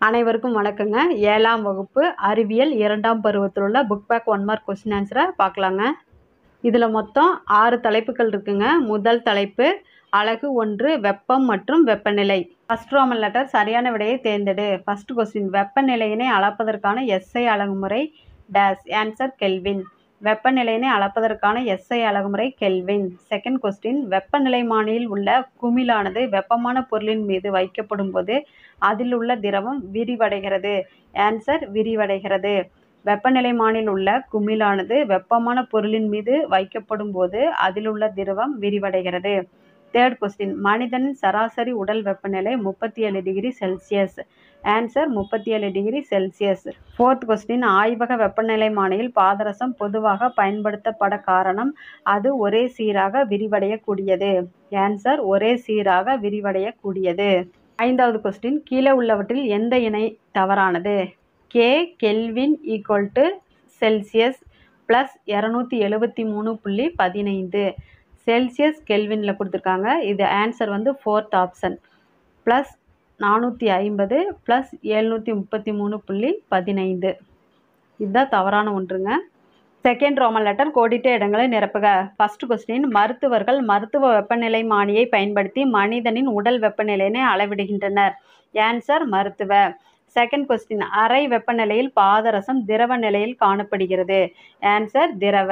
அனைவருக்கும் வணக்கங்க. 7ஆம் வகுப்பு அறிவியல் 2ஆம் பருவத்தில் உள்ள புக் பேக் 1 மார்க் கொஸ்டின் ஆன்சரை பார்க்கலாங்க. இதில் மொத்தம் 6 தலைப்புகள் இருக்குங்க. முதல் தலைப்பு அலகு 1 வெப்பம் மற்றும் வெப்பநிலை. ஃபர்ஸ்ட் ரோமன் லெட்டர் சரியான விடையை தேர்ந்தெடு. ஃபர்ஸ்ட் கொஸ்டின் வெப்பநிலையினை அளப்பதற்கான எஸ்ஐ அலகுமுறை டேஸ். Answer kelvin. வெப்பநிலையினை அளப்பதற்கான எஸ்ஐ அலகுமுறை கெல்வின். செகண்ட் கொஸ்டின் வெப்பநிலைமானியில் உள்ள குமிழானது வெப்பமான பொருளின் மீது வைக்கப்படும் போது அதில் உள்ள திரவம் விரிவடைகிறது. ஆன்சர் விரிவடைகிறது. வெப்பநிலைமானியில் உள்ள குமிழானது வெப்பமான பொருளின் மீது வைக்கப்படும் போது அதில் உள்ள திரவம் விரிவடைகிறது. தேர்ட் கொஸ்டின் மனிதனின் சராசரி உடல் வெப்பநிலை 37 degree Celsius. Answer 37 degree Celsius. Fourth question ஆய்வக வெப்பநிலைமானியில் பாதரசம் பொதுவாக பயன்படுத்தப்பட காரணம் அது ஒரே சீராக விரிவடையக்கூடியது. ஆன்சர் ஒரே சீராக விரிவடையக்கூடியது. ஐந்தாவது கொஸ்டின் கீழே உள்ளவற்றில் எந்த இணை தவறானது? K kelvin equal to Celsius plus 273.15. Celsius கெல்வினில் கொடுத்துருக்காங்க. இது answer fourth option. Plus 450 plus 733.15. இதுதான் தவறான ஒன்றுங்க. செகண்ட் ரோமன் லெட்டர் கோடிட்ட இடங்களை நிரப்புக. ஃபர்ஸ்ட் கொஸ்டின் மருத்துவர்கள் மருத்துவ வெப்பநிலைமானியை பயன்படுத்தி மனிதனின் உடல் வெப்பநிலையினை அளவிடுகின்றனர். ஆன்சர் மருத்துவ. செகண்ட் கொஸ்டின் அறை வெப்பநிலையில் பாதரசம் திரவ நிலையில் காணப்படுகிறது. ஆன்சர் திரவ.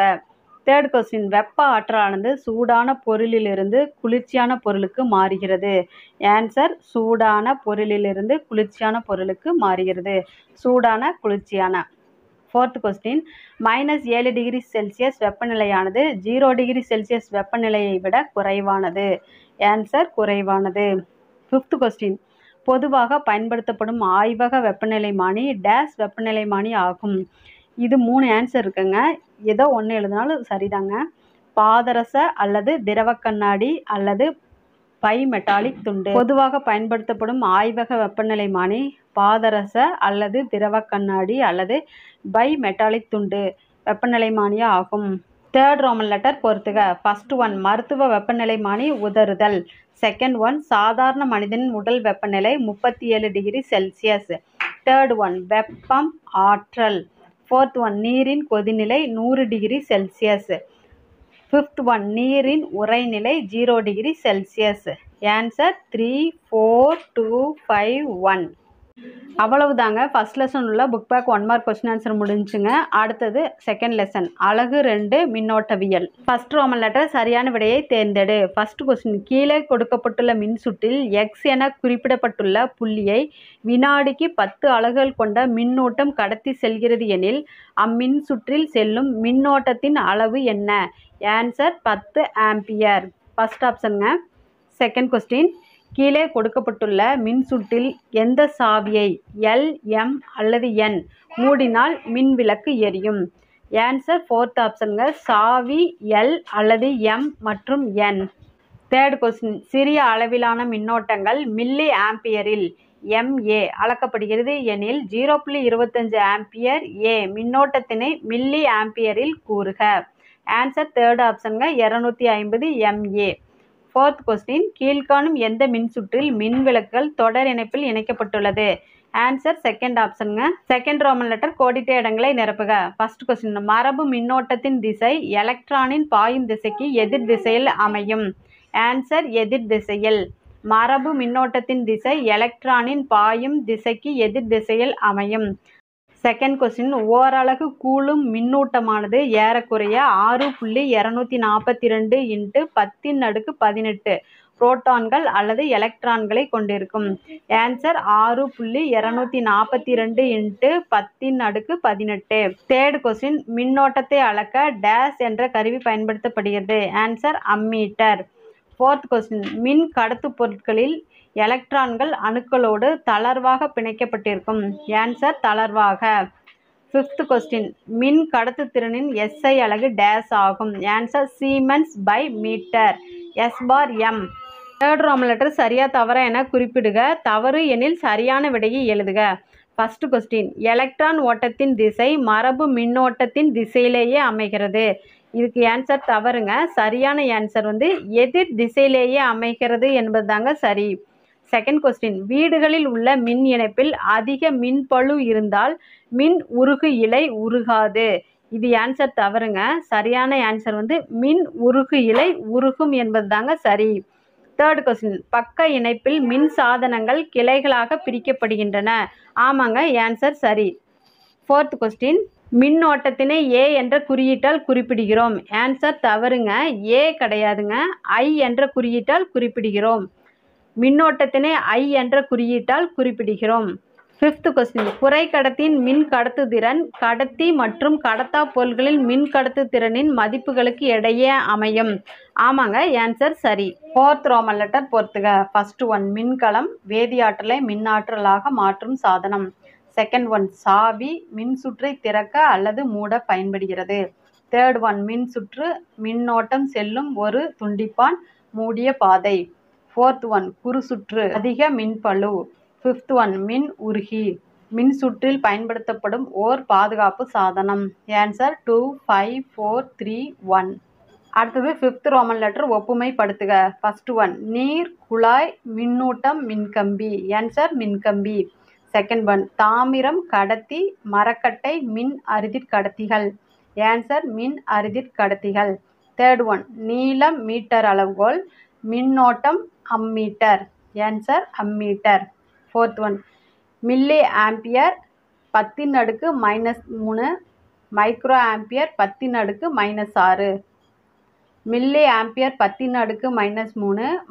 தேர்ட் கொஸ்டின் வெப்ப ஆற்றலானது சூடான பொருளிலிருந்து குளிர்ச்சியான பொருளுக்கு மாறுகிறது. ஆன்சர் சூடான பொருளிலிருந்து குளிர்ச்சியான பொருளுக்கு மாறுகிறது. சூடான குளிர்ச்சியான. ஃபோர்த் கொஸ்டின் -7 டிகிரி செல்சியஸ் வெப்பநிலையானது 0 டிகிரி செல்சியஸ் வெப்பநிலையை விட குறைவானது. ஆன்சர் குறைவானது. ஃபிஃப்த் கொஸ்டின் பொதுவாக பயன்படுத்தப்படும் ஆய்வக வெப்பநிலைமானி டேஸ் வெப்பநிலைமானி ஆகும். இது 3 ஆன்சர் இருக்குங்க. ஏதோ ஒன்று எழுதினாலும் சரிதாங்க. பாதரச அல்லது திரவ கண்ணாடி அல்லது பை மெட்டாலிக் துண்டு. பொதுவாக பயன்படுத்தப்படும் ஆய்வக வெப்பநிலைமானி பாதரச அல்லது திரவ கண்ணாடி அல்லது பை மெட்டாலிக் துண்டு வெப்பநிலைமானியா ஆகும். தேர்ட் ரோமன் லெட்டர் பொறுத்துக. ஃபர்ஸ்ட் ஒன் மருத்துவ வெப்பநிலைமானி உதறுதல். செகண்ட் ஒன் சாதாரண மனிதனின் உடல் வெப்பநிலை 37 டிகிரி செல்சியஸ். தேர்ட் ஒன் வெப்பம் ஆற்றல். ஃபோர்த் ஒன் நீரின் கொதிநிலை 100 டிகிரி செல்சியஸ். ஃபிஃப்த் ஒன் நீரின் உறைநிலை 0 டிகிரி செல்சியஸ். ஆன்சர் 3, 4, 2, 5, 1. அவ்வளவுதாங்க. ஃபர்ஸ்ட் லெசன் உள்ள book back 1 mark question answer முடிஞ்சுங்க. அடுத்தது செகண்ட் லெசன் அலகு 2 மின்னோட்டவியல். ஃபர்ஸ்ட் ரோமன் லெட்டர் சரியான விடையை தேர்ந்தெடு. ஃபர்ஸ்ட் கொஸ்டின் கீழே கொடுக்கப்பட்டுள்ள மின்சுற்றில் எக்ஸ் என குறிப்பிடப்பட்டுள்ள புள்ளியை வினாடிக்கு 10 அலகுகள் கொண்ட மின்னூட்டம் கடத்தி செல்கிறது எனில் அம்மின் சுற்றில் செல்லும் மின்னோட்டத்தின் அளவு என்ன? Answer 10 ampere. ஃபர்ஸ்ட் ஆப்ஷனுங்க. செகண்ட் கொஸ்டின் கீழே கொடுக்கப்பட்டுள்ள மின்சுற்றில் எந்த சாவியை எல், எம் அல்லது என் மூடினால் மின் விளக்கு எரியும்? ஆன்சர் ஃபோர்த் ஆப்ஷனுங்க. சாவி எல் அல்லது எம் மற்றும் என். தேர்ட் கொஸ்டின் சிறிய அளவிலான மின்னோட்டங்கள் மில்லி ஆம்பியரில் MA அளக்கப்படுகிறது எனில் 0.25 ஆம்பியர் ஏ மின்னோட்டத்தினை மில்லி ஆம்பியரில் கூறுக. ஆன்சர் தேர்ட் ஆப்ஷனுங்க. 250 MA. ஃபோர்த் கொஸ்டின் கீழ்காணும் எந்த மின்சுற்றில் மின் விளக்குகள் தொடர் இணைப்பில் இணைக்கப்பட்டுள்ளது? ஆன்சர் செகண்ட் ஆப்ஷனுங்க. செகண்ட் ரோமன் லெட்டர் கோடிட்ட இடங்களை நிரப்புக. ஃபர்ஸ்ட் கொஸ்டின் மரபு மின்னோட்டத்தின் திசை எலக்ட்ரானின் பாயும் திசைக்கு எதிர் திசையில் அமையும். ஆன்சர் எதிர் திசையில். மரபு மின்னோட்டத்தின் திசை எலக்ட்ரானின் பாயும் திசைக்கு எதிர் திசையில் அமையும். செகண்ட் கொஸ்டின் ஓரலகு கூலும் மின்னூட்டமானது ஏறக்குறைய 6.242 × 10⁻18 புரோட்டான்கள் அல்லது எலக்ட்ரான்களை கொண்டிருக்கும். ஆன்சர் 6.242 × 10⁻18. தேர்ட் கொஸ்டின் மின்னோட்டத்தை அளக்க டேஸ் என்ற கருவி பயன்படுத்தப்படுகிறது. Answer ammeter. ஃபோர்த் கொஸ்டின் மின் கடத்து பொருட்களில் எலக்ட்ரான்கள் அணுக்களோடு தளர்வாக பிணைக்கப்பட்டிருக்கும். ஆன்சர் தளர்வாக. ஃபிஃப்த் கொஸ்டின் மின் கடத்து திறனின் SI அலகு டேஸ் ஆகும். Answer siemens by metre. S/m. Third Roman letter சரியா தவறா என குறிப்பிடுக. தவறு எனில் சரியான விடையை எழுதுக. ஃபர்ஸ்ட் கொஸ்டின் எலக்ட்ரான் ஓட்டத்தின் திசை மரபு மின்னோட்டத்தின் திசையிலேயே அமைகிறது. இதுக்கு ஆன்சர் தவறுங்க. சரியான ஆன்சர் எதிர் திசையிலேயே அமைகிறது என்பது தாங்க சரி. செகண்ட் கொஸ்டின் வீடுகளில் உள்ள மின் இணைப்பில் அதிக மின்பளு இருந்தால் மின் உருகு இழை உருகாது. இது ஆன்சர் தவறுங்க. சரியான ஆன்சர் மின் உருகு இழை உருகும் என்பது தாங்க சரி. தேர்ட் கொஸ்டின் பக்க இணைப்பில் மின் சாதனங்கள் கிளைகளாக பிரிக்கப்படுகின்றன. ஆமாங்க, ஆன்சர் சரி. ஃபோர்த் கொஸ்டின் மின்னோட்டத்தினை ஏ என்ற குறியீட்டால் குறிப்பிடுகிறோம். ஆன்சர் தவறுங்க. ஏ கிடையாதுங்க, ஐ என்ற குறியீட்டால் குறிப்பிடுகிறோம். மின்னோட்டத்தினை ஐ என்ற குறியீட்டால் குறிப்பிடுகிறோம். ஃபிஃப்த் கொஸ்டின் குறைக்கடத்தியின் மின் கடத்துதிறன் கடத்தி மற்றும் கடத்தா பொருள்களின் மின் கடத்துதிறனின் மதிப்புகளுக்கு இடையே அமையும். ஆமாங்க, ஆன்சர் சரி. ஃபோர்த் ரோமன் லெட்டர் பொறுத்துக. ஃபர்ஸ்ட் ஒன் மின்கலம் வேதியாற்றலை மின்னாற்றலாக மாற்றும் சாதனம். செகண்ட் ஒன் சாவி மின்சுற்றை திறக்க அல்லது மூட பயன்படுகிறது. தேர்ட் ஒன் மின்சுற்று மின்னோட்டம் செல்லும் ஒரு துண்டிப்பான் மூடிய பாதை. ஃபோர்த் ஒன் குறுசுற்று அதிக மின்பளு. ஃபிஃப்த் ஒன் மின் உருகி மின்சுற்றில் பயன்படுத்தப்படும் ஓர் பாதுகாப்பு சாதனம். ஆன்சர் 2, 5, 4, 3, 1. அடுத்தது ஃபிஃப்த் ரோமன் லெட்டர் ஒப்புமைப்படுத்துக. ஃபர்ஸ்ட் ஒன் நீர் குழாய் மின்னூட்டம் மின்கம்பி. ஆன்சர் மின்கம்பி. செகண்ட் ஒன் தாமிரம் கடத்தி மரக்கட்டை மின் அறுதிற் கடத்திகள். ஆன்சர் மின் அறுதிற் கடத்திகள். தேர்ட் ஒன் நீளம் மீட்டர் அளவுகோல் மின்னோட்டம் ammeter. Answer ammeter. Fourth one milli ampere 10⁻³ micro ampere 10⁻⁻⁶. Milli ampere 10⁻⁻³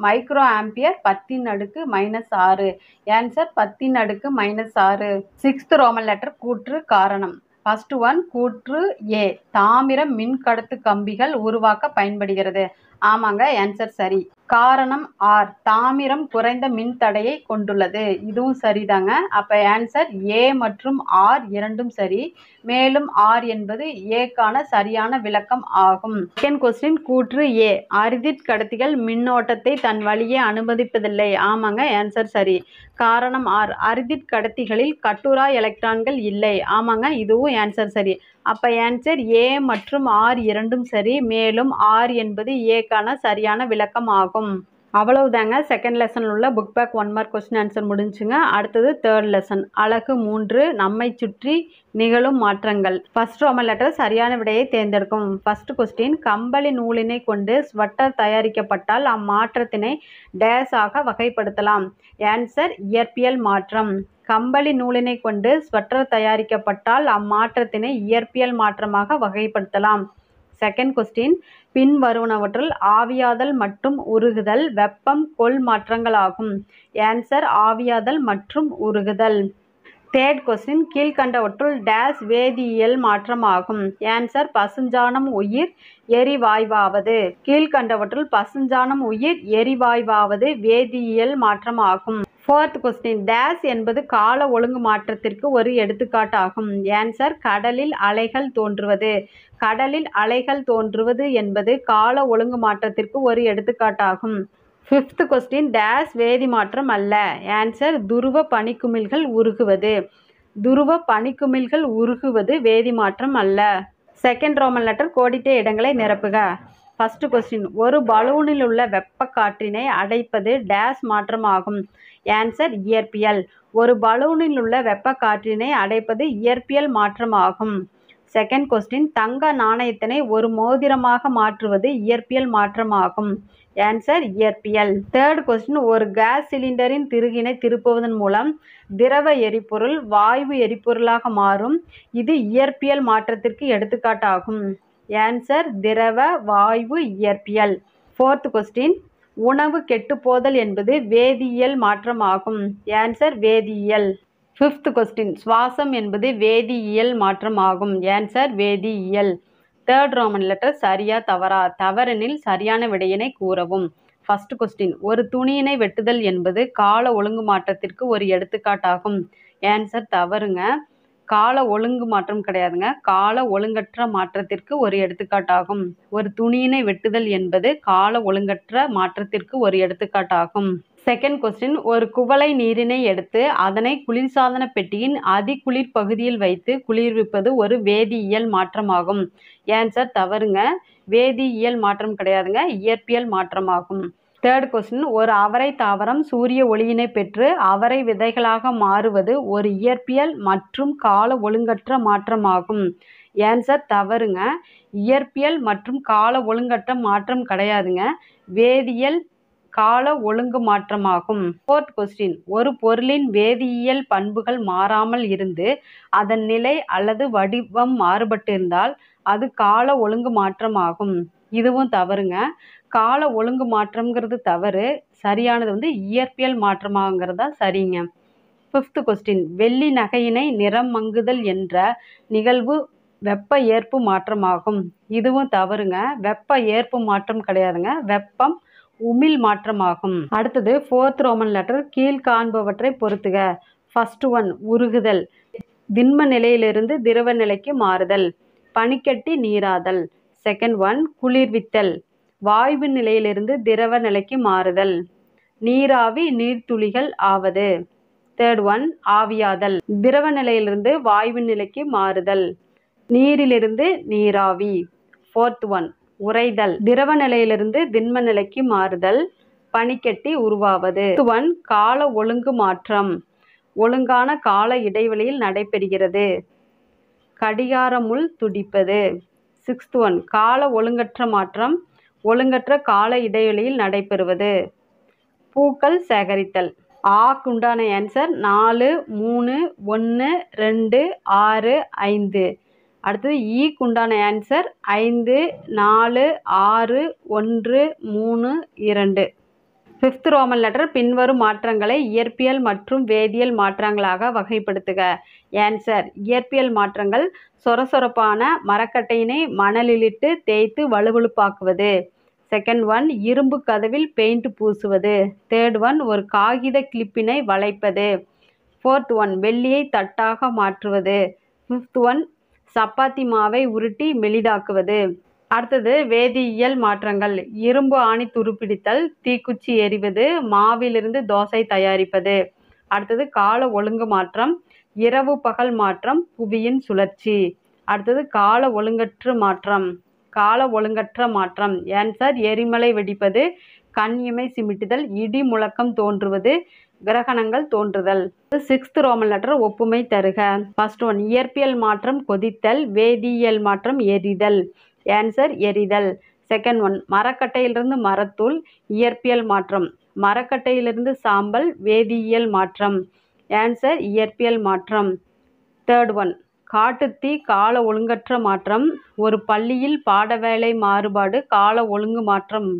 micro ampere 10⁻⁻⁶. Answer 10⁻⁻⁶. Sixth Roman letter கூற்று காரணம். ஃபர்ஸ்ட் ஒன் கூற்று ஏ தாமிரம் மின் கடத்து கம்பிகள் உருவாக்க பயன்படுகிறது. ஆமாங்க, ஆன்சர் சரி. காரணம் ஆர் தாமிரம் குறைந்த மின் தடையை கொண்டுள்ளது. இதுவும் சரிதாங்க. அப்ப ஆன்சர் ஏ மற்றும் ஆர் இரண்டும் சரி. மேலும் ஆர் என்பது ஏக்கான சரியான விளக்கம் ஆகும். செகண்ட் கொஸ்டின் கூற்று ஏ அறுதிற் கடத்திகள் மின்னோட்டத்தை தன் வழியே அனுமதிப்பதில்லை. ஆமாங்க, ஆன்சர் சரி. காரணம் ஆர் அறுதிற் கடத்திகளில் கட்டுரா எலக்ட்ரான்கள் இல்லை. ஆமாங்க, இதுவும் ஆன்சர் சரி. அப்ப ஆன்சர் ஏ மற்றும் ஆர் இரண்டும் சரி. மேலும் ஆர் என்பது ஏக்கான சரியான விளக்கம் ஆகும். அவ்வளவுதாங்க. செகண்ட் லெசனில் உள்ள book back 1 mark question answer முடிஞ்சுங்க. அடுத்தது தேர்ட் லெசன் அலகு 3 நம்மை சுற்றி நிகழும் மாற்றங்கள். ஃபர்ஸ்ட் ரோமன் லெட்டர் சரியான விடையை தேர்ந்தெடுக்கும். ஃபர்ஸ்ட் கொஸ்டின் கம்பளி நூலினை கொண்டு ஸ்வெட்டர் தயாரிக்கப்பட்டால் அம்மாற்றத்தினை டேஸ் ஆக வகைப்படுத்தலாம். ஆன்சர் இயற்பியல் மாற்றம். கம்பளி நூலினை கொண்டு ஸ்வெட்டர் தயாரிக்கப்பட்டால் அம்மாற்றத்தினை இயற்பியல் மாற்றமாக வகைப்படுத்தலாம். செகண்ட் கொஸ்டின் பின்வருவனவற்றுள் ஆவியாதல் மற்றும் உருகுதல் வெப்பம் கொள் மாற்றங்களாகும். ஆன்சர் ஆவியாதல் மற்றும் உருகுதல். தேர்ட் கொஸ்டின் கீழ்கண்டவற்றுள் டேஸ் வேதியியல் மாற்றமாகும். ஆன்சர் பசுஞ்சாணம் உயிர் எரிவாய்வாவது. கீழ்கண்டவற்றுள் பசுஞ்சாணம் உயிர் எரிவாய்வாவது வேதியியல் மாற்றமாகும். ஃபோர்த் கொஸ்டின் டேஸ் என்பது கால ஒழுங்கு மாற்றத்திற்கு ஒரு எடுத்துக்காட்டாகும். ஆன்சர் கடலில் அலைகள் தோன்றுவது. கடலில் அலைகள் தோன்றுவது என்பது கால ஒழுங்கு மாற்றத்திற்கு ஒரு எடுத்துக்காட்டாகும். ஃபிஃப்த் கொஸ்டின் டேஸ் வேதி மாற்றம் அல்ல. ஆன்சர் துருவ பனிக்குமிழ்கள் உருகுவது. துருவ பனிக்குமிழ்கள் உருகுவது வேதி மாற்றம் அல்ல. செகண்ட் ரோமன் லெட்டர் கோடிட்ட இடங்களை நிரப்புக. ஃபர்ஸ்ட் கொஸ்டின் ஒரு பலூனில் உள்ள வெப்ப காற்றினை அடைப்பது டேஸ் மாற்றமாகும். ஆன்சர் இயற்பியல். ஒரு பலூனில் உள்ள வெப்ப காற்றினை அடைப்பது இயற்பியல் மாற்றமாகும். செகண்ட் கொஸ்டின் தங்க நாணயத்தினை ஒரு மோதிரமாக மாற்றுவது இயற்பியல் மாற்றமாகும். ஆன்சர் இயற்பியல். தேர்ட் கொஸ்டின் ஒரு கேஸ் சிலிண்டரின் திருகினை திருப்புவதன் மூலம் திரவ எரிபொருள் வாயு எரிபொருளாக மாறும். இது இயற்பியல் மாற்றத்திற்கு எடுத்துக்காட்டாகும். ஆன்சர் திரவ வாயு இயற்பியல். ஃபோர்த் கொஸ்டின் உணவு கெட்டுப்போதல் என்பது வேதியியல் மாற்றமாகும். ஆன்சர் வேதியியல். ஃபிஃப்த் கொஸ்டின் சுவாசம் என்பது வேதியியல் மாற்றமாகும். ஆன்சர் வேதியியல். தேர்ட் ரோமன் லெட்டர் சரியா தவறா? தவறெனில் சரியான விடையினை கூறவும். ஃபர்ஸ்ட் கொஸ்டின் ஒரு துணியினை வெட்டுதல் என்பது கால ஒழுங்கு மாற்றத்திற்கு ஒரு எடுத்துக்காட்டாகும். ஆன்சர் தவறுங்க. கால ஒழுங்கு மாற்றம் கிடையாதுங்க, கால ஒழுங்கற்ற மாற்றத்திற்கு ஒரு எடுத்துக்காட்டாகும். ஒரு துணியினை வெட்டுதல் என்பது கால ஒழுங்கற்ற மாற்றத்திற்கு ஒரு எடுத்துக்காட்டாகும். செகண்ட் கொஸ்டின் ஒரு குவளை நீரினை எடுத்து அதனை குளிர்சாதன பெட்டியின் அதிகுளிர் பகுதியில் வைத்து குளிர்விப்பது ஒரு வேதியியல் மாற்றமாகும். ஆன்சர் தவறுங்க. வேதியியல் மாற்றம் கிடையாதுங்க, இயற்பியல் மாற்றமாகும். தேர்ட் கொஸ்டின், ஒரு அவரை தாவரம் சூரிய ஒளியினை பெற்று அவரை விதைகளாக மாறுவது ஒரு இயற்பியல் மற்றும் கால ஒழுங்கற்ற மாற்றமாகும். ஆன்சர் தவறுங்க. இயற்பியல் மற்றும் கால ஒழுங்கற்ற மாற்றம் கிடையாதுங்க, வேதியியல் கால ஒழுங்கு மாற்றமாகும். ஃபோர்த் கொஸ்டின், ஒரு பொருளின் வேதியியல் பண்புகள் மாறாமல் இருந்து அதன் நிலை அல்லது வடிவம் மாறுபட்டிருந்தால் அது கால ஒழுங்கு மாற்றமாகும். இதுவும் தவறுங்க. கால ஒழுங்கு மாற்றம்ங்கிறது தவறு. சரியானது வந்து இயற்பியல் மாற்றமாகங்கிறது தான் சரிங்க. ஃபிஃப்த் கொஸ்டின், வெள்ளி நகையினை நிறம் மங்குதல் என்ற நிகழ்வு வெப்ப ஏற்பு மாற்றமாகும். இதுவும் தவறுங்க. வெப்ப ஏற்பு மாற்றம் கிடையாதுங்க, வெப்பம் உமிழ் மாற்றமாகும். அடுத்தது ஃபோர்த் ரோமன் லெட்டர், கீழ்காண்பவற்றை பொறுத்துக. ஃபர்ஸ்ட் ஒன், உருகுதல், திண்ம நிலையிலிருந்து திரவ நிலைக்கு மாறுதல், பனிக்கட்டி நீராதல். செகண்ட் ஒன், குளிர்வித்தல், வாயு நிலையிலிருந்து திரவ நிலைக்கு மாறுதல், நீராவி நீர்த்துளிகள் ஆவது. தேர்ட் ஒன், ஆவியாதல், திரவ நிலையிலிருந்து வாயு நிலைக்கு மாறுதல், நீரிலிருந்து நீராவி. ஃபோர்த் ஒன், உறைதல், திரவ நிலையிலிருந்து திண்ம நிலைக்கு மாறுதல், பனிக்கட்டி உருவாவது. ஒன், கால ஒழுங்கு மாற்றம், ஒழுங்கான கால இடைவெளியில் நடைபெறுகிறது, கடிகாரமுள் துடிப்பது. சிக்ஸ்த் ஒன், கால ஒழுங்கற்ற மாற்றம், ஒழுங்கற்ற கால இடைவெளியில் நடைபெறுவது, பூக்கள் சேகரித்தல். ஆக்குண்டான ஆன்சர் 4, 3, 1, 2, 6, 5. அடுத்தது ஈக்குண்டான ஆன்சர் 5, 4, 6, 1, 3, 2. ஃபிஃப்த் ரோமன் லெட்டர், பின்வரும் மாற்றங்களை இயற்பியல் மற்றும் வேதியியல் மாற்றங்களாக வகைப்படுத்துக. ஆன்சர், இயற்பியல் மாற்றங்கள் சொரசொரப்பான மரக்கட்டையினை மணலிலிட்டு தேய்த்து வலுவழுப்பாக்குவது. செகண்ட் ஒன், இரும்பு கதவில் பெயிண்ட் பூசுவது. தேர்ட் ஒன், ஒரு காகித கிளிப்பினை வளைப்பது. ஃபோர்த் ஒன், வெள்ளியை தட்டாக மாற்றுவது. ஃபிஃப்த் ஒன், சப்பாத்தி மாவை உருட்டி மெலிதாக்குவது. அடுத்தது வேதியியல் மாற்றங்கள், இரும்பு ஆணி துருப்பிடித்தல், தீக்குச்சி எறிவது, மாவிலிருந்து தோசை தயாரிப்பது. அடுத்தது கால ஒழுங்கு மாற்றம், இரவு பகல் மாற்றம், புவியின் சுழற்சி. அடுத்தது கால ஒழுங்கற்ற மாற்றம், கால ஒழுங்கற்ற மாற்றம். ஆன்சர், எரிமலை வெடிப்பது, கண் இமை சிமிட்டுதல், இடி முழக்கம் தோன்றுவது, கிரகணங்கள் தோன்றுதல். சிக்ஸ்த் ரோமன் லெட்டர், ஒப்புமை தருக. ஃபர்ஸ்ட் ஒன், இயற்பியல் மாற்றம் கொதித்தல், வேதியியல் மாற்றம் எரிதல். ஆன்சர், எரிதல். செகண்ட் ஒன், மரக்கட்டையிலிருந்து மரத்தூள், இயற்பியல் மாற்றம், மரக்கட்டையிலிருந்து சாம்பல், வேதியியல் மாற்றம். ஆன்சர், இயற்பியல் மாற்றம். தேர்ட் ஒன், காட்டுத்தீ கால ஒழுங்கற்ற மாற்றம், ஒரு பள்ளியில் பாடவேளை மாறுபாடு, கால ஒழுங்கு மாற்றம்.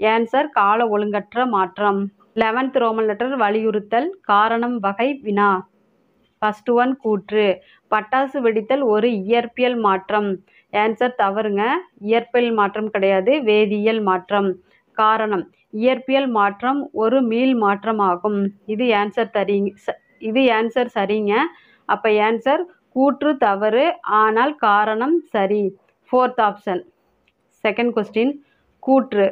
ஆன்சர், கால ஒழுங்கற்ற மாற்றம். 11th ரோமன் லெட்டர், வலியுறுத்தல், காரணம் வகை வினா. ஃபர்ஸ்ட் ஒன், கூற்று, பட்டாசு வெடித்தல் ஒரு இயற்பியல் மாற்றம். ஆன்சர் தவறுங்க, இயற்பியல் மாற்றம் கிடையாது, வேதியியல் மாற்றம். காரணம், இயற்பியல் மாற்றம் ஒரு மீள் மாற்றம் ஆகும். இது ஆன்சர் சரிங்க. அப்போ ஆன்சர் கூற்று தவறு, ஆனால் காரணம் சரி. Fourth option. செகண்ட் கொஸ்டின், கூற்று,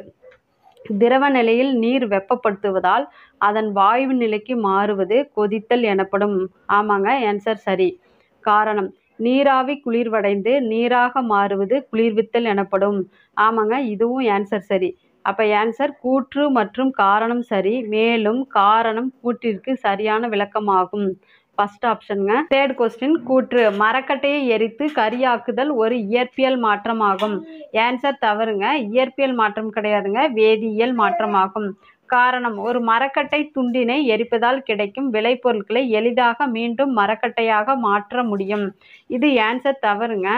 திரவ நிலையில் நீர் வெப்பப்படுத்துவதால் அதன் வாயு நிலைக்கு மாறுவது கொதித்தல் எனப்படும். ஆமாங்க, ஆன்சர் சரி. காரணம், நீராவி குளிர்வடைந்து நீராக மாறுவது குளிர்வித்தல் எனப்படும். ஆமாங்க, இதுவும் ஆன்சர் சரி. அப்போ ஆன்சர் கூற்று மற்றும் காரணம் சரி, மேலும் காரணம் கூற்றிற்கு சரியான விளக்கமாகும். ஃபர்ஸ்ட் ஆப்ஷனுங்க. தேர்ட் கொஸ்டின், கூற்று, மரக்கட்டையை எரித்து கரியாக்குதல் ஒரு இயற்பியல் மாற்றமாகும். ஆன்சர் தவறுங்க, இயற்பியல் மாற்றம் கிடையாதுங்க, வேதியியல் மாற்றமாகும். காரணம், ஒரு மரக்கட்டை துண்டினை எரிப்பதால் கிடைக்கும் விளைபொருட்களை எளிதாக மீண்டும் மரக்கட்டையாக மாற்ற முடியும். இது ஆன்சர் தவறுங்க,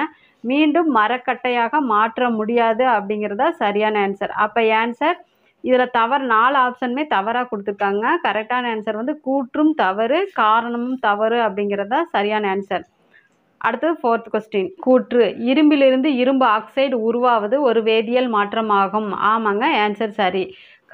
மீண்டும் மரக்கட்டையாக மாற்ற முடியாது அப்படிங்கிறதா சரியான ஆன்சர். அப்போ ஆன்சர் இதில் தவறு, 4 ஆப்ஷனுமே தவறாக கொடுத்துருக்காங்க. கரெக்டான ஆன்சர் வந்து கூற்றும் தவறு, காரணமும் தவறு அப்படிங்கிறதா சரியான ஆன்சர். அடுத்தது ஃபோர்த் கொஸ்டின், கூற்று, இரும்பிலிருந்து இரும்பு ஆக்சைடு உருவாவது ஒரு வேதியியல் மாற்றமாகும். ஆமாங்க, ஆன்சர் சரி.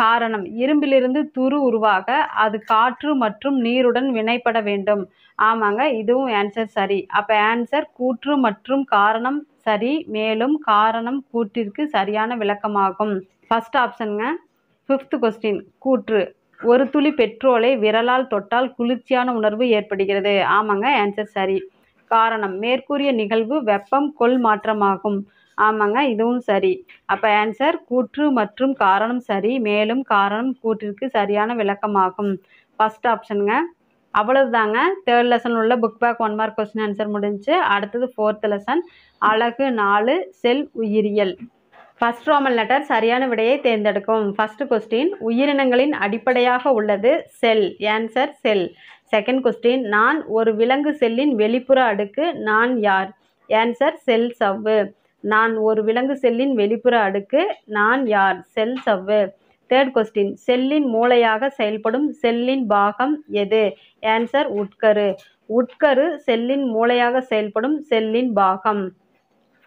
காரணம், இரும்பிலிருந்து துரு உருவாக அது காற்று மற்றும் நீருடன் வினைப்பட வேண்டும். ஆமாங்க, இதுவும் ஆன்சர் சரி. அப்போ ஆன்சர் கூற்று மற்றும் காரணம் சரி, மேலும் காரணம் கூற்றிற்கு சரியான விளக்கமாகும். ஃபர்ஸ்ட் ஆப்ஷனுங்க. ஃபிஃப்த் கொஸ்டின், கூற்று, ஒரு துளி பெட்ரோலை விரலால் தொட்டால் குளிர்ச்சியான உணர்வு ஏற்படுகிறது. ஆமாங்க, ஆன்சர் சரி. காரணம், மேற்கூறிய நிகழ்வு வெப்பம் கொள் மாற்றமாகும். ஆமாங்க, இதுவும் சரி. அப்போ ஆன்சர் கூற்று மற்றும் காரணம் சரி, மேலும் காரணம் கூற்றிற்கு சரியான விளக்கமாகும். ஃபர்ஸ்ட் ஆப்ஷனுங்க. அவ்வளவுதாங்க. தேர்ட் லெசன் உள்ள book back 1 mark question answer முடிஞ்சு. அடுத்தது ஃபோர்த் லெசன் அலகு 4 செல் உயிரியல். ஃபர்ஸ்ட் ரோமன் லெட்டர் சரியான விடையை தேர்ந்தெடுக்கும். ஃபர்ஸ்ட் கொஸ்டின் உயிரினங்களின் அடிப்படையாக உள்ளது செல். ஆன்சர் செல். செகண்ட் கொஸ்டின் நான் ஒரு விலங்கு செல்லின் வெளிப்புற அடுக்கு. நான் யார்? ஆன்சர் செல் சவ்வு. நான் ஒரு விலங்கு செல்லின் வெளிப்புற அடுக்கு. நான் யார்? செல் சவ்வு. தேர்ட் கொஸ்டின் செல்லின் மூளையாக செயல்படும் செல்லின் பாகம் எது? ஆன்சர் உட்கரு. உட்கரு செல்லின் மூளையாக செயல்படும் செல்லின் பாகம்.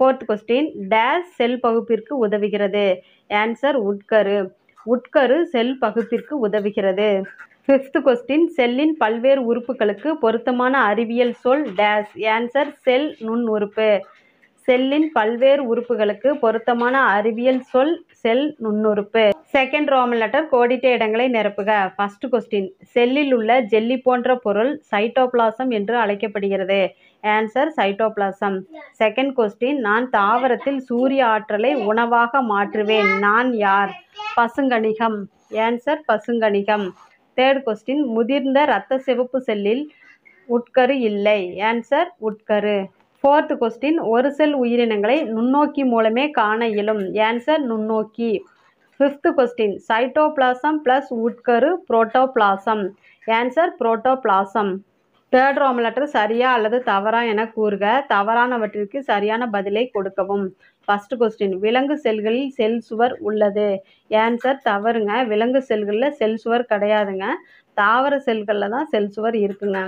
ஃபோர்த் கொஸ்டின் டேஷ் செல் பகுப்பிற்கு உதவுகிறது. ஆன்சர் உட்கரு. உட்கரு செல் பகுப்பிற்கு உதவுகிறது. ஃபிஃப்த் கொஸ்டின் செல்லின் பல்வேறு உறுப்புகளுக்கு பொருத்தமான அறிவியல் சொல் டேஷ். ஆன்சர் செல் நுண்ணுறுப்பு. செல்லின் பல்வேறு உறுப்புகளுக்கு பொருத்தமான அறிவியல் சொல் செல் நுண்ணுறுப்பு. செகண்ட் ரோமன் லெட்டர் கோடிட்ட இடங்களை நிரப்புக. ஃபர்ஸ்ட் கொஸ்டின் செல்லில் உள்ள ஜெல்லி போன்ற பொருள் சைட்டோபிளாசம் என்று அழைக்கப்படுகிறது. Answer cytoplasm. செகண்ட் கொஸ்டின் நான் தாவரத்தில் சூரிய ஆற்றலை உணவாக மாற்றுவேன். நான் யார்? பசுங்கணிகம். ஆன்சர் பசுங்கணிகம். தேர்ட் கொஸ்டின் முதிர்ந்த இரத்த சிவப்பு செல்லில் உட்கரு இல்லை. ஆன்சர் உட்கரு. ஃபோர்த் கொஸ்டின் ஒரு செல் உயிரினங்களை நுண்ணோக்கி மூலமே காண இயலும். ஆன்சர் நுண்ணோக்கி. ஃபிஃப்த் கொஸ்டின் சைட்டோபிளாசம் பிளஸ் உட்கரு protoplasm. Answer protoplasm. Third Roman letter சரியா அல்லது தவறா என கூறுக. தவறானவற்றிற்கு சரியான பதிலை கொடுக்கவும். ஃபர்ஸ்ட் கொஸ்டின் விலங்கு செல்களில் செல் சுவர் உள்ளது. ஆன்சர் தவறுங்க. விலங்கு செல்களில் செல் சுவர் கிடையாதுங்க. தாவர செல்களில் தான் செல் சுவர் இருக்குங்க.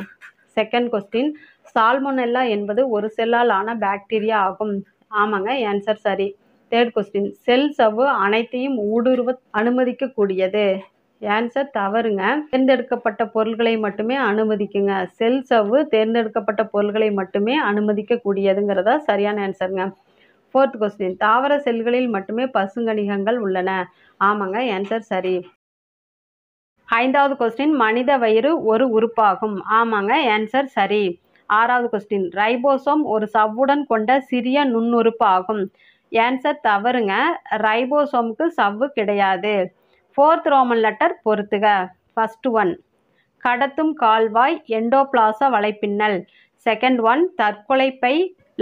செகண்ட் கொஸ்டின் சால்மோனெல்லா என்பது ஒரு செல்லால் ஆன பாக்டீரியா ஆகும். ஆமாங்க, ஆன்சர் சரி. தேர்ட் கொஸ்டின் செல் சவ்வு அனைத்தையும் ஊடுருவ அனுமதிக்கக்கூடியது. ஆன்சர் தவறுங்க. தேர்ந்தெடுக்கப்பட்ட பொருள்களை மட்டுமே அனுமதிக்குங்க. செல் சவ்வு தேர்ந்தெடுக்கப்பட்ட பொருள்களை மட்டுமே அனுமதிக்கக்கூடியதுங்கிறதா சரியான ஆன்சருங்க. ஃபோர்த் கொஸ்டின் தாவர செல்களில் மட்டுமே பசுங்கணிகங்கள் உள்ளன. ஆமாங்க, ஆன்சர் சரி. ஐந்தாவது கொஸ்டின் மனித வயிறு ஒரு உறுப்பாகும். ஆமாங்க, ஆன்சர் சரி. ஆறாவது கொஸ்டின் ரைபோசோம் ஒரு சவ்வுடன் கொண்ட சிறிய நுண்ணுறுப்பு ஆகும். ஆன்சர் தவறுங்க. ரைபோசோமுக்கு சவ்வு கிடையாது. ஃபோர்த் ரோமன் லெட்டர் பொறுத்துக. ஃபர்ஸ்ட் ஒன் கடத்தும் கால்வாய் எண்டோபிளாச வலைப்பின்னல். செகண்ட் ஒன் தற்கொலை பை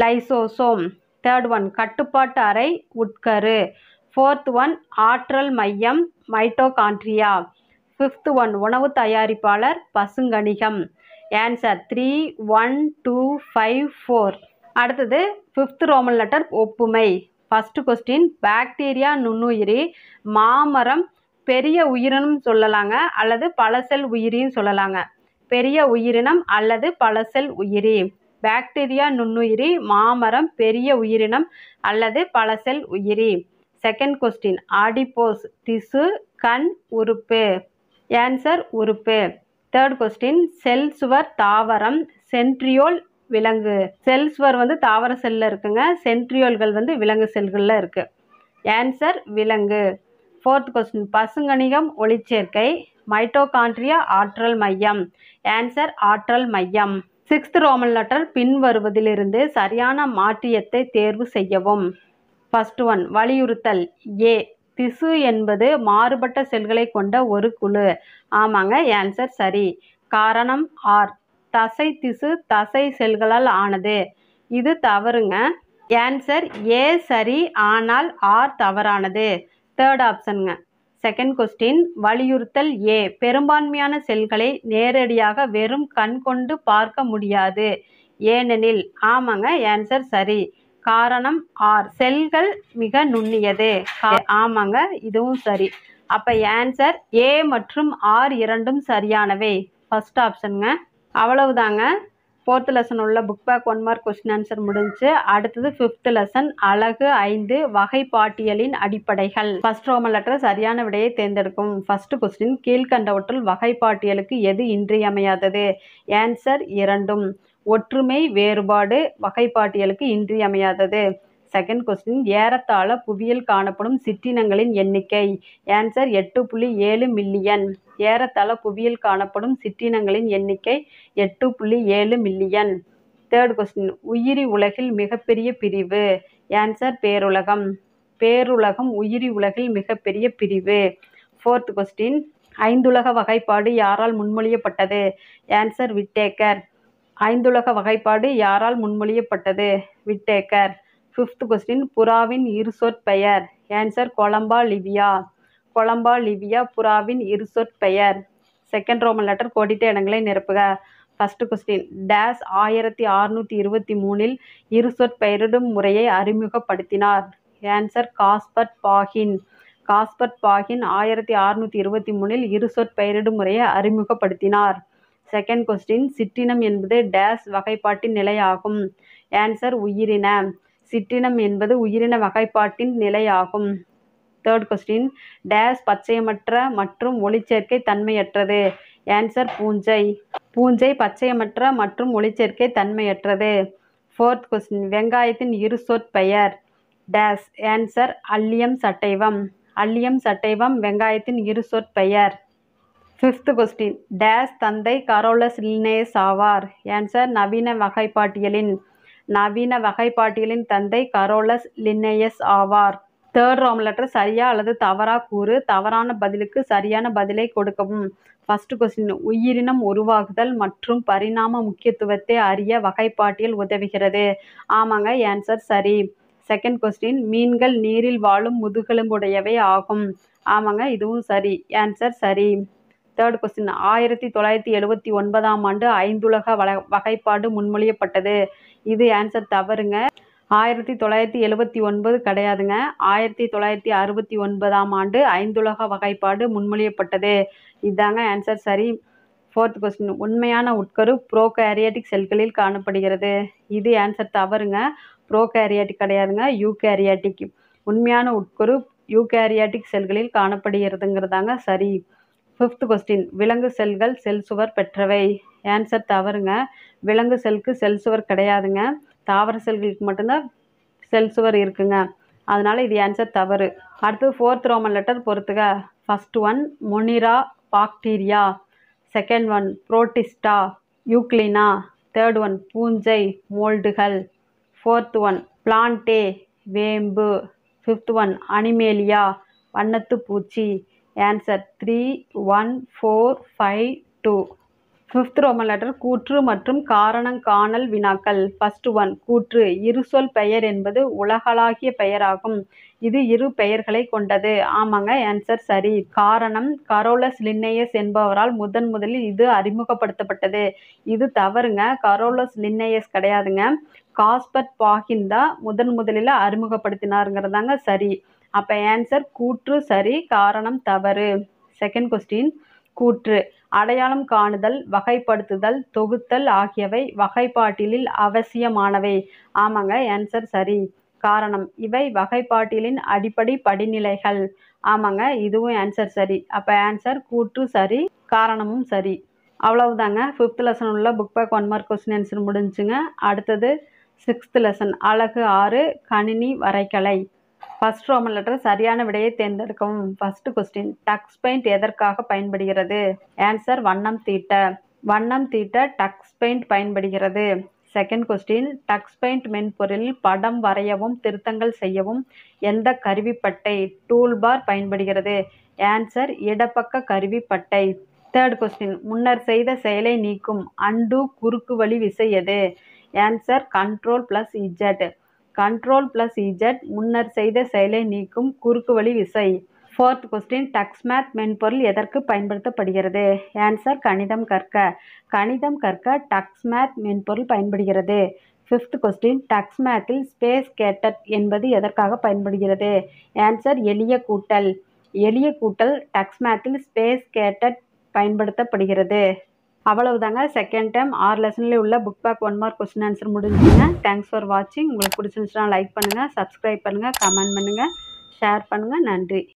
லைசோசோம். தேர்ட் ஒன் கட்டுப்பாட்டு அறை உட்கரு. ஃபோர்த் ஒன் ஆற்றல் மையம் மைட்டோகாண்ட்ரியா. ஃபிஃப்த் ஒன் உணவு தயாரிப்பாளர் பசுங்கணிகம். ஆன்சர் 3, 1, 2, 5, 4. அடுத்தது ஃபிஃப்த் ரோமன் லெட்டர் ஒப்புமை. ஃபர்ஸ்ட் கொஸ்டின் பாக்டீரியா நுண்ணுயிரி, மாமரம் பெரிய உயிரினம் சொல்லலாங்க அல்லது பல செல் உயிரின்னு சொல்லலாங்க. பெரிய உயிரினம் அல்லது பல செல் உயிரி. பாக்டீரியா நுண்ணுயிரி, மாமரம் பெரிய உயிரினம் அல்லது பல செல் உயிரி. செகண்ட் கொஸ்டின் ஆடிப்போஸ் திசு கண் உறுப்பு. ஆன்சர் உறுப்பு. தேர்ட் கொஸ்டின் செல் சுவர் தாவரம், சென்ட்ரியோல் விலங்கு. செல் சுவர் வந்து தாவர செல்லில் இருக்குங்க. சென்ட்ரியோல்கள் வந்து விலங்கு செல்களில் இருக்கு. ஆன்சர் விலங்கு. ஃபோர்த் கொஸ்டின் பசுங்கணிகம் ஒளிச்சேர்க்கை, மைட்டோகாண்ட்ரியா ஆற்றல் மையம். ஆன்சர் ஆற்றல் மையம். சிக்ஸ்த் ரோமன் லெட்டர் பின்வருவதிலிருந்து சரியான மாற்றியத்தை தேர்வு செய்யவும். ஃபர்ஸ்ட் ஒன் வலியுறுத்தல். ஏ திசு என்பது மாறுபட்ட செல்களை கொண்ட ஒரு குழு. ஆமாங்க, ஆன்சர் சரி. காரணம் ஆர் தசை திசு தசை செல்களால் ஆனது. இது தவறுங்க. ஆன்சர் ஏ சரி, ஆனால் ஆர் தவறானது. தேர்ட் ஆப்ஷனுங்க. செகண்ட் கொஸ்டின் வலியுறுத்தல் ஏ பெரும்பான்மையான செல்களை நேரடியாக வெறும் கண் கொண்டு பார்க்க முடியாது. ஏனெனில். ஆமாங்க, ஆன்சர் சரி. காரணம் ஆர் செல்கள் மிக நுண்ணியது. ஆமாங்க, இதுவும் சரி. அப்போ ஆன்சர் ஏ மற்றும் ஆர் இரண்டும் சரியானவை. ஃபர்ஸ்ட் ஆப்ஷனுங்க. அவ்வளவுதாங்க. ஃபோர்த் லெசன் உள்ள book back 1 mark question answer முடிஞ்சு. அடுத்தது ஃபிஃப்த் லெசன் அலகு 5 வகைப்பாட்டியலின் அடிப்படைகள். ஃபர்ஸ்ட் ரோமன் லெட்டர் சரியான விடையை தேர்ந்தெடுக்கும். ஃபர்ஸ்ட் கொஸ்டின் கீழ்கண்டவற்றுள் வகைப்பாட்டியலுக்கு எது இன்றியமையாதது? ஆன்சர் இரண்டும். ஒற்றுமை வேறுபாடு வகைப்பாட்டியலுக்கு இன்றியமையாதது. செகண்ட் கொஸ்டின் ஏறத்தாழ புவியில் காணப்படும் சிற்றினங்களின் எண்ணிக்கை. Answer 8.7 million. ஏறத்தாழ புவியில் காணப்படும் சிற்றினங்களின் எண்ணிக்கை 8.7 மில்லியன். தேர்ட் கொஸ்டின் உயிரி உலகில் மிகப்பெரிய பிரிவு. ஆன்சர் பேருலகம். பேருலகம் உயிரி உலகில் மிகப்பெரிய பிரிவு. 4th கொஸ்டின், ஐந்துலக வகைப்பாடு யாரால் முன்மொழியப்பட்டது? Answer Whitaker. ஐந்துலக வகைப்பாடு யாரால் முன்மொழியப்பட்டது? விட்டேக்கர். 5th கொஸ்டின், புறாவின் இருசொற்பெயர்? Answer Columba livia. Columba livia புறாவின் இருசொற்பெயர். செகண்ட் ரோமன் லெட்டர் கோடிட்ட இடங்களை நிரப்புக. ஃபர்ஸ்ட் கொஸ்டின், டேஸ் 1623 இருசொற்பெயரிடும் முறையை அறிமுகப்படுத்தினார்? Answer Gaspard Bauhin. Gaspard Bauhin 1623 இருசொற்பெயரிடும் முறையை அறிமுகப்படுத்தினார். செகண்ட் கொஸ்டின், சிற்றினம் என்பது டேஸ் வகைப்பாட்டின் நிலையாகும்? ஆன்சர் உயிரின. சிற்றினம் என்பது உயிரின வகைப்பாட்டின் நிலையாகும். தேர்ட் கொஸ்டின், டேஸ் பச்சையமற்ற மற்றும் ஒளிச்சேர்க்கை தன்மையற்றது? ஆன்சர் பூஞ்சை. பூஞ்சை பச்சையமற்ற மற்றும் ஒளிச்சேர்க்கை தன்மையற்றது. ஃபோர்த் கொஸ்டின், வெங்காயத்தின் இருசொற்பெயர்? Days. Answer allium sativum. Allium sativum வெங்காயத்தின் இருசொற்பெயர். ஃபிஃப்த் கொஸ்டின், டேஸ் தந்தை கரோலஸ் லின்னேயஸ் ஆவார்? ஆன்சர் நவீன வகைப்பாட்டியலின் தந்தை கரோலஸ் லின்னேயஸ் ஆவார். தேர்ட் ரோமன் லெட்டர் சரியா அல்லது தவறா கூறு. தவறான பதிலுக்கு சரியான பதிலை கொடுக்கவும். ஃபர்ஸ்ட் கொஸ்டின், உயிரினம் உருவாகுதல் மற்றும் பரிணாம முக்கியத்துவத்தை அறிய வகைப்பாட்டியல் உதவுகிறது? ஆமாங்க, ஆன்சர் சரி. செகண்ட் கொஸ்டின், மீன்கள் நீரில் வாழும் முதுகெலும்புடையவை ஆகும்? ஆமாங்க, இதுவும் சரி. ஆன்சர் சரி. தேர்ட் கொஸ்டின், 1979 ஐந்துலக வகைப்பாடு முன்மொழியப்பட்டது? இது ஆன்சர் தவறுங்க. 1979 கிடையாதுங்க. 1969 ஐந்துலக வகைப்பாடு முன்மொழியப்பட்டது. இதுதாங்க ஆன்சர் சரி. ஃபோர்த் கொஸ்டின், உண்மையான உட்கரு ப்ரோகாரியாட்டிக் செல்களில் காணப்படுகிறது? இது ஆன்சர் தவறுங்க. ப்ரோகாரியாட்டிக் கிடையாதுங்க, யூகாரியாட்டிக். உண்மையான உட்கரு யூகாரியாட்டிக் செல்களில் காணப்படுகிறதுங்கிறதாங்க சரி. ஃபிஃப்த் கொஸ்டின், விலங்கு செல்கள் செல் சுவர் பெற்றவை? ஆன்சர் தவறுங்க. விலங்கு செல்க்கு செல் சுவர் கிடையாதுங்க. தாவர செல்களுக்கு மட்டும்தான் செல் சுவர் இருக்குங்க. அதனால இது ஆன்சர் தவறு. அடுத்து ஃபோர்த் ரோமன் லெட்டர் பொறுத்துக. First one Monera bacteria. Second one Protista Euglena. Third one பூஞ்சை மோல்டுகள். ஃபோர்த் ஒன் பிளான்டே வேம்பு. ஃபிஃப்த் ஒன் அனிமேலியா வண்ணத்து பூச்சி. ஆன்சர் 3, 1, 4, 5, 2. ஃபிஃப்த் ரோமன் லெட்டர் கூற்று மற்றும் காரணம் காணல் வினாக்கள். ஃபர்ஸ்ட் ஒன் கூற்று, இருசொல் பெயர் என்பது உலகளாகிய பெயராகும். இது இரு பெயர்களை கொண்டது. ஆமாங்க, ஆன்சர் சரி. காரணம், கரோலஸ் லின்னேயஸ் என்பவரால் முதலில் இது அறிமுகப்படுத்தப்பட்டது. இது தவறுங்க. கரோலஸ் லின்னேயஸ் கிடையாதுங்க. காஸ்பர்ட் பாகின் தான் முதலில் அறிமுகப்படுத்தினாருங்கிறதாங்க சரி. அப்போ ஆன்சர் கூற்று சரி, காரணம் தவறு. செகண்ட் கொஸ்டின், கூற்று, அடையாளம் காணுதல், வகைப்படுத்துதல், தொகுத்தல் ஆகியவை வகைப்பாட்டியலில் அவசியமானவை. ஆமாங்க, ஆன்சர் சரி. காரணம், இவை வகைப்பாட்டியலின் அடிப்படை படிநிலைகள். ஆமாங்க, இதுவும் ஆன்சர் சரி. அப்போ ஆன்சர் கூற்று சரி, காரணமும் சரி. அவ்வளவுதாங்க. 5th லெசன் உள்ள book back 1 mark question answer முடிஞ்சுங்க. அடுத்தது 6th லெசன் அலகு 6 கணினி வரைகலை. ஃபர்ஸ்ட் ரோமன் லெட்டர் சரியான விடையை தேர்ந்தெடுக்கவும். ஃபர்ஸ்ட் கொஸ்டின், டக்ஸ் பெயிண்ட் எதற்காக பயன்படுகிறது? ஆன்சர் வண்ணம் தீட்ட. வண்ணம் தீட்ட டக்ஸ் பெயிண்ட் பயன்படுகிறது. செகண்ட் கொஸ்டின், டக்ஸ் பெயிண்ட் மென்பொருளில் படம் வரையவும் திருத்தங்கள் செய்யவும் எந்த கருவிப்பட்டை டூல்பார் பயன்படுகிறது? ஆன்சர் இடப்பக்க கருவிப்பட்டை. தேர்ட் கொஸ்டின், முன்னர் செய்த செயலை நீக்கும் அண்டு குறுக்கு வழி விசை எது? Answer Ctrl+Z. Ctrl+Z முன்னர் செய்த செயலை நீக்கும் குறுக்கு வழி விசை. ஃபோர்த் கொஸ்டின், டக்ஸ்மேத் மென்பொருள் எதற்கு பயன்படுத்தப்படுகிறது? ஆன்சர் கணிதம் கற்க. கணிதம் கற்க டக்ஸ்மேத் மென்பொருள் பயன்படுகிறது. ஃபிஃப்த் கொஸ்டின், டக்ஸ்மேத்தில் ஸ்பேஸ் கேட்டட் என்பது எதற்காக பயன்படுகிறது? ஆன்சர் எளிய கூட்டல். எளிய கூட்டல் டக்ஸ்மேத்தில் ஸ்பேஸ் கேட்டட் பயன்படுத்தப்படுகிறது. அவ்வளவுதாங்க. செகண்ட் டைம் 6 லெசன்லேயே உள்ள book back 1 mark question answer முடிஞ்சுங்க. தேங்க்ஸ் ஃபார் வாட்சிங். உங்களுக்கு பிடிச்சிருந்துச்சுன்னா லைக் பண்ணுங்கள், சப்ஸ்கிரைப் பண்ணுங்கள், கமெண்ட் பண்ணுங்கள், ஷேர் பண்ணுங்கள். நன்றி.